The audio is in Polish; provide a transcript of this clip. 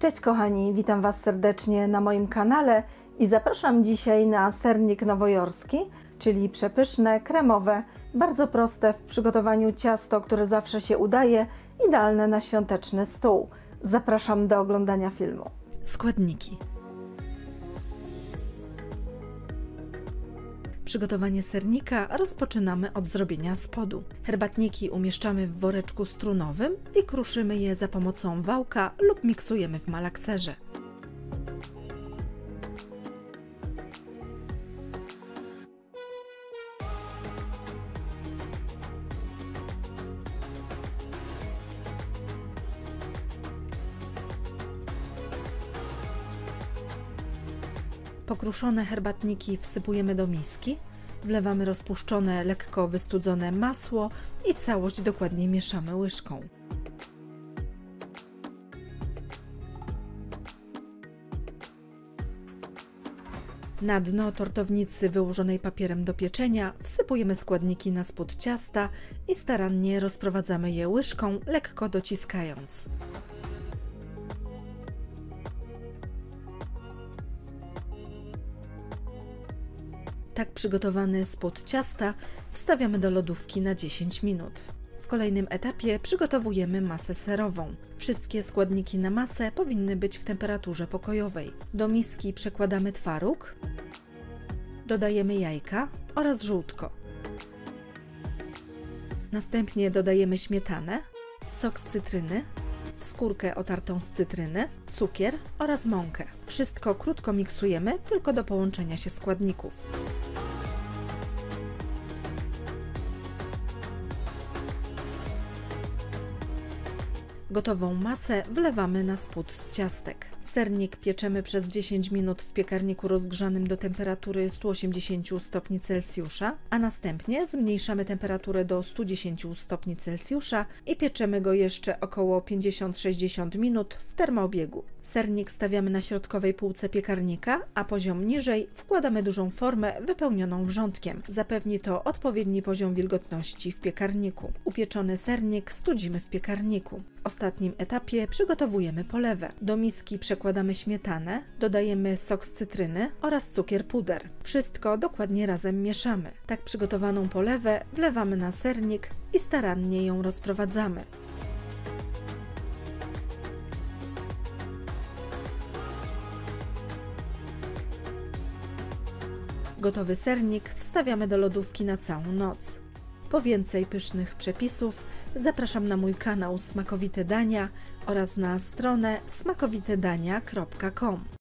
Cześć kochani, witam Was serdecznie na moim kanale i zapraszam dzisiaj na sernik nowojorski, czyli przepyszne, kremowe, bardzo proste w przygotowaniu ciasto, które zawsze się udaje, idealne na świąteczny stół. Zapraszam do oglądania filmu. Składniki. Przygotowanie sernika rozpoczynamy od zrobienia spodu. Herbatniki umieszczamy w woreczku strunowym i kruszymy je za pomocą wałka lub miksujemy w malakserze. Pokruszone herbatniki wsypujemy do miski, wlewamy rozpuszczone, lekko wystudzone masło i całość dokładnie mieszamy łyżką. Na dno tortownicy wyłożonej papierem do pieczenia wsypujemy składniki na spód ciasta i starannie rozprowadzamy je łyżką, lekko dociskając. Tak przygotowany spód ciasta wstawiamy do lodówki na 10 minut. W kolejnym etapie przygotowujemy masę serową. Wszystkie składniki na masę powinny być w temperaturze pokojowej. Do miski przekładamy twaróg, dodajemy jajka oraz żółtko. Następnie dodajemy śmietanę, sok z cytryny, skórkę otartą z cytryny, cukier oraz mąkę. Wszystko krótko miksujemy, tylko do połączenia się składników. Gotową masę wlewamy na spód z ciastek. Sernik pieczemy przez 10 minut w piekarniku rozgrzanym do temperatury 180 stopni Celsjusza, a następnie zmniejszamy temperaturę do 110 stopni Celsjusza i pieczemy go jeszcze około 50-60 minut w termoobiegu. Sernik stawiamy na środkowej półce piekarnika, a poziom niżej wkładamy dużą formę wypełnioną wrzątkiem. Zapewni to odpowiedni poziom wilgotności w piekarniku. Upieczony sernik studzimy w piekarniku. W ostatnim etapie przygotowujemy polewę. Do miski przekładamy śmietanę, dodajemy sok z cytryny oraz cukier puder. Wszystko dokładnie razem mieszamy. Tak przygotowaną polewę wlewamy na sernik i starannie ją rozprowadzamy. Gotowy sernik wstawiamy do lodówki na całą noc. Po więcej pysznych przepisów zapraszam na mój kanał Smakowite Dania oraz na stronę smakowitedania.com.